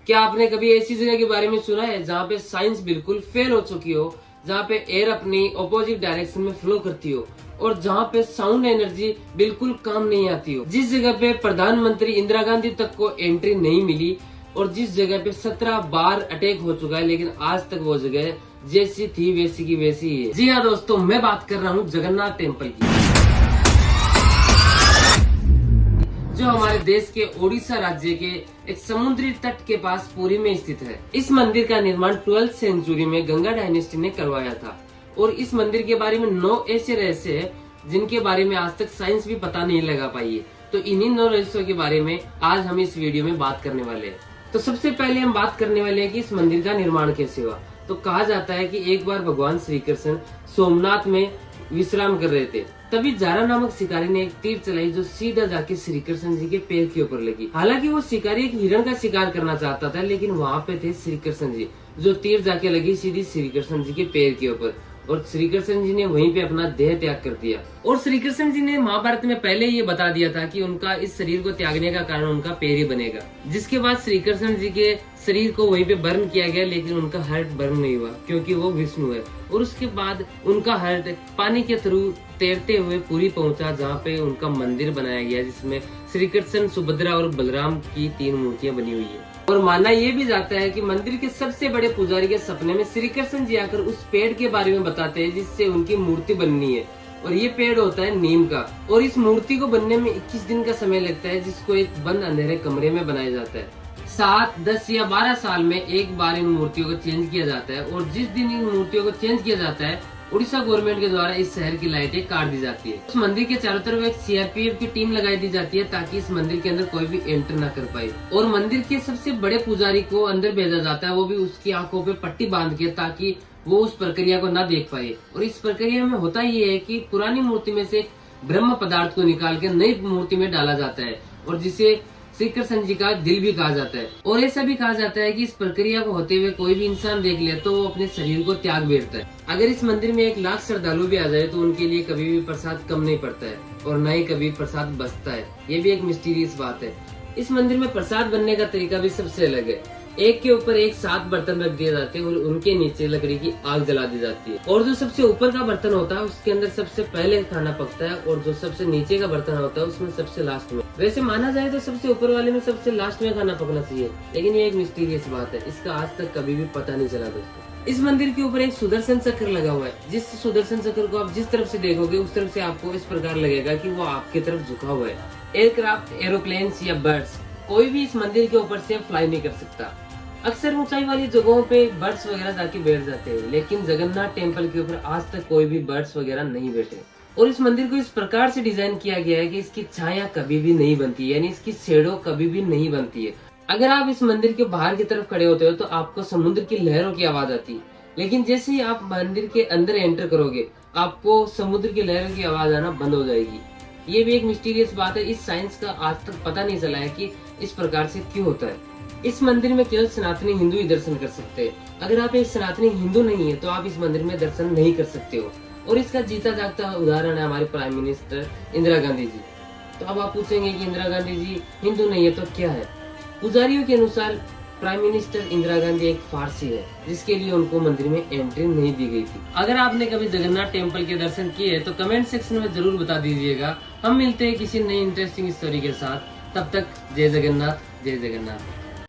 क्या आपने कभी ऐसी जगह के बारे में सुना है जहाँ पे साइंस बिल्कुल फेल हो चुकी हो, जहाँ पे एयर अपनी ऑपोजिट डायरेक्शन में फ्लो करती हो और जहाँ पे साउंड एनर्जी बिल्कुल काम नहीं आती हो, जिस जगह पे प्रधानमंत्री इंदिरा गांधी तक को एंट्री नहीं मिली और जिस जगह पे 17 बार अटैक हो चुका है, लेकिन आज तक वो जगह जैसी थी वैसी की वैसी ही है। जी हाँ दोस्तों, मैं बात कर रहा हूँ जगन्नाथ टेम्पल की, जो हमारे देश के ओडिशा राज्य के एक समुद्री तट के पास पुरी में स्थित है। इस मंदिर का निर्माण 12th सेंचुरी में गंगा डायनेस्टी ने करवाया था और इस मंदिर के बारे में 9 ऐसे रहस्य हैं जिनके बारे में आज तक साइंस भी पता नहीं लगा पाई है। तो इन्हीं 9 रहस्यों के बारे में आज हम इस वीडियो में बात करने वाले हैं। तो सबसे पहले हम बात करने वाले हैं कि इस मंदिर का निर्माण कैसे हुआ। तो कहा जाता है कि एक बार भगवान श्री कृष्ण सोमनाथ में विश्राम कर रहे थे, तभी जारा नामक शिकारी ने एक तीर चलाई जो सीधा जाके श्री कृष्ण जी के पैर के ऊपर लगी। हालांकि वो शिकारी एक हिरण का शिकार करना चाहता था, लेकिन वहाँ पे थे श्री कृष्ण जी, जो तीर जाके लगी सीधी श्री कृष्ण जी के पैर के ऊपर और श्री कृष्ण जी ने वहीं पे अपना देह त्याग कर दिया। और श्री कृष्ण जी ने महाभारत में पहले ये बता दिया था कि उनका इस शरीर को त्यागने का कारण उनका पैर ही बनेगा। जिसके बाद श्री कृष्ण जी के शरीर को वहीं पे बर्न किया गया, लेकिन उनका हार्ट बर्न नहीं हुआ क्योंकि वो विष्णु है। और उसके बाद उनका हार्ट पानी के थ्रू तैरते हुए पुरी पहुंचा, जहाँ पे उनका मंदिर बनाया गया, जिसमें श्री कृष्ण, सुभद्रा और बलराम की 3 मूर्तियां बनी हुई है। और माना यह भी जाता है कि मंदिर के सबसे बड़े पुजारी के सपने में श्री कृष्ण जी आकर उस पेड़ के बारे में बताते हैं जिससे उनकी मूर्ति बननी है, और ये पेड़ होता है नीम का। और इस मूर्ति को बनने में 21 दिन का समय लगता है, जिसको एक बंद अंधेरे कमरे में बनाया जाता है। 7, 10 या 12 साल में एक बार इन मूर्तियों को चेंज किया जाता है, और जिस दिन इन मूर्तियों को चेंज किया जाता है उड़ीसा गवर्नमेंट के द्वारा इस शहर की लाइटें काट दी जाती है। इस मंदिर के चारों तरफ एक सीआरपीएफ की टीम लगाई दी जाती है ताकि इस मंदिर के अंदर कोई भी एंटर ना कर पाए। और मंदिर के सबसे बड़े पुजारी को अंदर भेजा जाता है, वो भी उसकी आंखों पे पट्टी बांध के, ताकि वो उस प्रक्रिया को ना देख पाए। और इस प्रक्रिया में होता ये है कि पुरानी मूर्ति में से ब्रह्म पदार्थ को निकाल के नई मूर्ति में डाला जाता है, और जिसे श्री कृष्ण जी का दिल भी कहा जाता है। और ऐसा भी कहा जाता है कि इस प्रक्रिया को होते हुए कोई भी इंसान देख ले तो वो अपने शरीर को त्याग बैठता है। अगर इस मंदिर में 1 लाख श्रद्धालु भी आ जाए तो उनके लिए कभी भी प्रसाद कम नहीं पड़ता है, और न ही कभी प्रसाद बचता है। ये भी एक मिस्टीरियस बात है। इस मंदिर में प्रसाद बनने का तरीका भी सबसे अलग है। एक के ऊपर एक 7 बर्तन रख दिए जाते हैं और उनके नीचे लकड़ी की आग जला दी जाती है। और जो सबसे ऊपर का बर्तन होता है उसके अंदर सबसे पहले खाना पकता है, और जो सबसे नीचे का बर्तन होता है उसमें सबसे लास्ट में। वैसे माना जाए तो सबसे ऊपर वाले में सबसे लास्ट में खाना पकना चाहिए, लेकिन ये एक मिस्टीरियस बात है, इसका आज तक कभी भी पता नहीं चला दोस्तों। इस मंदिर के ऊपर एक सुदर्शन चक्र लगा हुआ है, जिस सुदर्शन चक्र को आप जिस तरफ से देखोगे उस तरफ से आपको इस प्रकार लगेगा कि वो आपकी तरफ झुका हुआ है। एयरक्राफ्ट, एरोप्लेन्स या बर्ड्स कोई भी इस मंदिर के ऊपर से फ्लाई नहीं कर सकता। अक्सर ऊंचाई वाली जगहों पे बर्ड्स वगैरह जाके बैठ जाते हैं, लेकिन जगन्नाथ टेम्पल के ऊपर आज तक कोई भी बर्ड्स वगैरह नहीं बैठे। और इस मंदिर को इस प्रकार से डिजाइन किया गया है कि इसकी छाया कभी भी नहीं बनती है, यानी इसकी शेडो कभी भी नहीं बनती है। अगर आप इस मंदिर के बाहर की तरफ खड़े होते हो तो आपको समुद्र की लहरों की आवाज आती है, लेकिन जैसे ही आप मंदिर के अंदर एंटर करोगे आपको समुद्र की लहरों की आवाज आना बंद हो जाएगी। ये भी एक मिस्टीरियस बात है। इस साइंस का आज तक पता नहीं चला है कि इस प्रकार से क्यों होता है। इस मंदिर में केवल सनातनी हिंदू ही दर्शन कर सकते हैं। अगर आप एक सनातनी हिंदू नहीं है तो आप इस मंदिर में दर्शन नहीं कर सकते हो। और इसका जीता जागता उदाहरण है हमारे प्राइम मिनिस्टर इंदिरा गांधी जी। तो अब आप पूछेंगे कि इंदिरा गांधी जी हिंदू नहीं है तो क्या है? पुजारियों के अनुसार प्राइम मिनिस्टर इंदिरा गांधी एक फारसी है, जिसके लिए उनको मंदिर में एंट्री नहीं दी गई थी। अगर आपने कभी जगन्नाथ टेम्पल के दर्शन किए तो कमेंट सेक्शन में जरूर बता दीजिएगा। हम मिलते हैं किसी नई इंटरेस्टिंग स्टोरी के साथ। तब तक जय जगन्नाथ, जय जगन्नाथ।